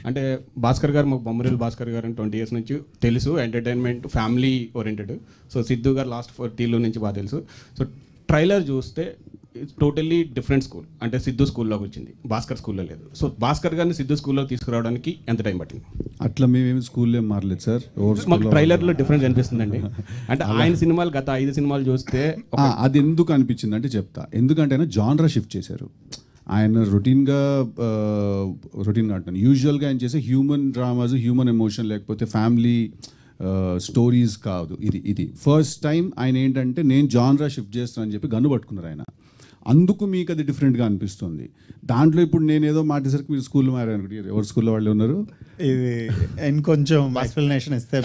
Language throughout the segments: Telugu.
అంటే భాస్కర్ గారు, మాకు బొమ్మరిల్లు భాస్కర్ గారు 20 years నుంచి తెలుసు, entertainment family oriented. So Siddhu గారు లాస్ట్ 40 నుంచి బాగా తెలుసు. సో ట్రైలర్ చూస్తే టోటల్లీ డిఫరెంట్ స్కూల్, అంటే సిద్ధు స్కూల్లోకి వచ్చింది, భాస్కర్ స్కూల్లో లేదు. సో భాస్కర్ గారిని సిద్ధు స్కూల్లో తీసుకురావడానికి ఎంత టైం పట్టింది? అట్లా మేమేమి స్కూల్లో మారలేదు సార్. మాకు ట్రైలర్లో డిఫరెన్స్ అనిపిస్తుందండి. అంటే ఆయన సినిమాలు గత 5 సినిమాలు చూస్తే అది ఎందుకు అనిపించింది అంటే చెప్తా. ఎందుకంటే ఆయన జాన్రా షిఫ్ట్ చేశారు. ఆయన రొటీన్గా అంటాను, యూజువల్గా ఆయన చేసే హ్యూమన్ డ్రామాస్, హ్యూమన్ ఎమోషన్, లేకపోతే ఫ్యామిలీ స్టోరీస్ కాదు. ఇది ఫస్ట్ టైం ఆయన ఏంటంటే నేను జాన్రా షిఫ్ట్ చేస్తానని చెప్పి గన్ను పట్టుకున్నారు ఆయన. అందుకు మీకు అది డిఫరెంట్గా అనిపిస్తుంది. దాంట్లో ఇప్పుడు నేను ఏదో మాటేసరికి మీరు స్కూల్లో మారారు, ఎవరు స్కూల్లో వాళ్ళు ఉన్నారు? ఇది ఇంకొంచెం ఎక్స్ప్లెనేషన్ ఇస్తే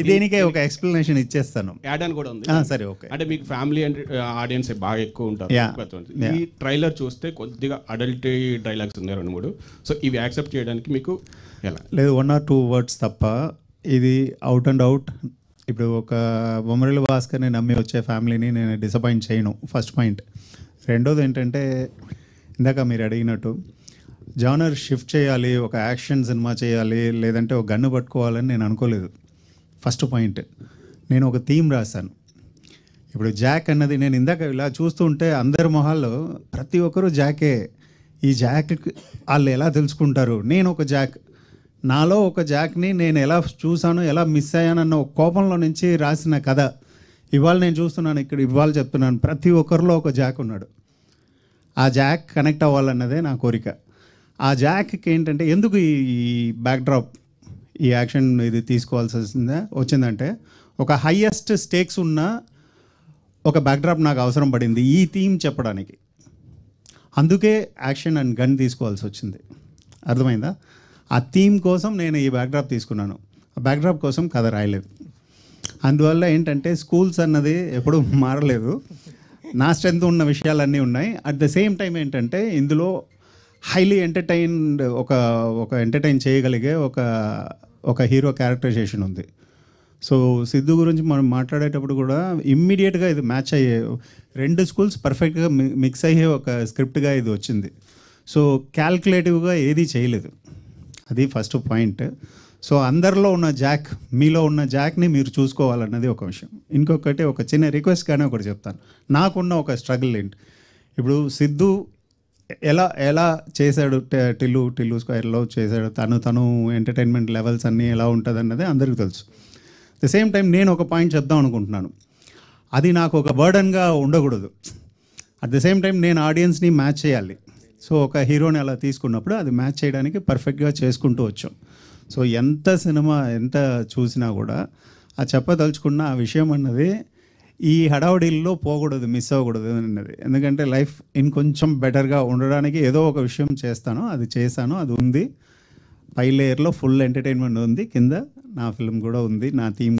దీనికే ఒక ఎక్స్ప్లెనేషన్ ఇచ్చేస్తాను. యాడ్ అని కూడా ఉంది. సరే, ఓకే. అంటే మీకు ఫ్యామిలీ అండ్ ఆడియన్స్ బాగా ఎక్కువ ఉంటారు. ఈ ట్రైలర్ చూస్తే కొద్దిగా అడల్ట్ డైలాగ్స్ ఉన్నాయి 2-3. సో ఇవి యాక్సెప్ట్ చేయడానికి మీకు ఎలా? లేదు, 1 or 2 words తప్ప. ఇది అవుట్ అండ్ అవుట్. ఇప్పుడు ఒక బొమ్మరిల్లు భాస్కర్ని నమ్మి వచ్చే ఫ్యామిలీని నేను డిసప్పాయింట్ చేయను, ఫస్ట్ పాయింట్. రెండోది ఏంటంటే, ఇందాక మీరు అడిగినట్టు జానర్ షిఫ్ట్ చేయాలి, ఒక యాక్షన్ సినిమా చేయాలి, లేదంటే ఒక గన్ను పట్టుకోవాలని నేను అనుకోలేదు. ఫస్ట్ పాయింట్, నేను ఒక థీమ్ రాశాను. ఇప్పుడు జాక్ అన్నది నేను ఇందాక ఇలా చూస్తుంటే అందరి మొహాల్లో ప్రతి ఒక్కరూ జాకే. ఈ జాక్ వాళ్ళు ఎలా తెలుసుకుంటారు? నేను ఒక జాక్, నాలో ఒక జాక్ని నేను ఎలా చూసాను, ఎలా మిస్ అయ్యానన్న ఒక కోపంలో నుంచి రాసిన కథ ఇవాళ నేను చూస్తున్నాను. ఇక్కడ ఇవాళ చెప్తున్నాను, ప్రతి ఒక్కరిలో ఒక జాక్ ఉన్నాడు. ఆ జాక్ కనెక్ట్ అవ్వాలన్నదే నా కోరిక. ఆ జాక్కి ఏంటంటే, ఎందుకు ఈ బ్యాక్డ్రాప్, ఈ యాక్షన్ ఇది తీసుకోవాల్సి వచ్చిందంటే, ఒక హయ్యెస్ట్ స్టేక్స్ ఉన్న ఒక బ్యాక్డ్రాప్ నాకు అవసరం పడింది ఈ థీమ్ చెప్పడానికి. అందుకే యాక్షన్ అండ్ గన్ తీసుకోవాల్సి వచ్చింది. అర్థమైందా? ఆ థీమ్ కోసం నేను ఈ బ్యాక్డ్రాప్ తీసుకున్నాను. ఆ బ్యాక్డ్రాప్ కోసం కథ రాయలేదు. అందువల్ల ఏంటంటే, స్కూల్స్ అన్నది ఎప్పుడూ మారలేదు. నా స్ట్రెంత్ ఉన్న విషయాలన్నీ ఉన్నాయి. అట్ ద సేమ్ టైం ఏంటంటే, ఇందులో హైలీ ఎంటర్టైన్డ్ ఒక ఎంటర్టైన్ చేయగలిగే ఒక హీరో క్యారెక్టరైజేషన్ ఉంది. సో సిద్ధు గురించి మనం మాట్లాడేటప్పుడు కూడా ఇమ్మీడియట్గా ఇది మ్యాచ్ అయ్యే 2 స్కూల్స్ పర్ఫెక్ట్గా మిక్స్ అయ్యే ఒక స్క్రిప్ట్గా ఇది వచ్చింది. సో క్యాల్కులేటివ్గా ఏదీ చేయలేదు. అది ఫస్ట్ పాయింట్. సో అందరిలో ఉన్న జాక్, మీలో ఉన్న జాక్ని మీరు చూసుకోవాలన్నది ఒక విషయం. ఇంకొకటి, ఒక చిన్న రిక్వెస్ట్గానే ఒకటి చెప్తాను. నాకున్న ఒక స్ట్రగుల్ ఏంటి, ఇప్పుడు సిద్ధు ఎలా చేశాడు, టిల్లు స్క్వేర్లో చేశాడు, తను ఎంటర్టైన్మెంట్ లెవెల్స్ అన్నీ ఎలా ఉంటుంది అన్నది అందరికీ తెలుసు. ద సేమ్ టైం నేను ఒక పాయింట్ చెప్దాం అనుకుంటున్నాను. అది నాకు ఒక బర్డన్గా ఉండకూడదు. అట్ ద సేమ్ టైం నేను ఆడియన్స్ని మ్యాచ్ చేయాలి. సో ఒక హీరోని అలా తీసుకున్నప్పుడు అది మ్యాచ్ చేయడానికి పర్ఫెక్ట్గా చేసుకుంటూ వచ్చాం. సో ఎంత సినిమా ఎంత చూసినా కూడా ఆ చెప్పదలుచుకున్న ఆ విషయం అన్నది ఈ హడావుడిల్లో పోకూడదు, మిస్ అవ్వకూడదు అన్నది. ఎందుకంటే లైఫ్ ఇంకొంచెం బెటర్గా ఉండడానికి ఏదో ఒక విషయం చేస్తాను, అది చేశాను, అది ఉంది. పై లేయర్లో ఫుల్ ఎంటర్టైన్మెంట్ ఉంది, కింద నా ఫిల్మ్ కూడా ఉంది, నా థీమ్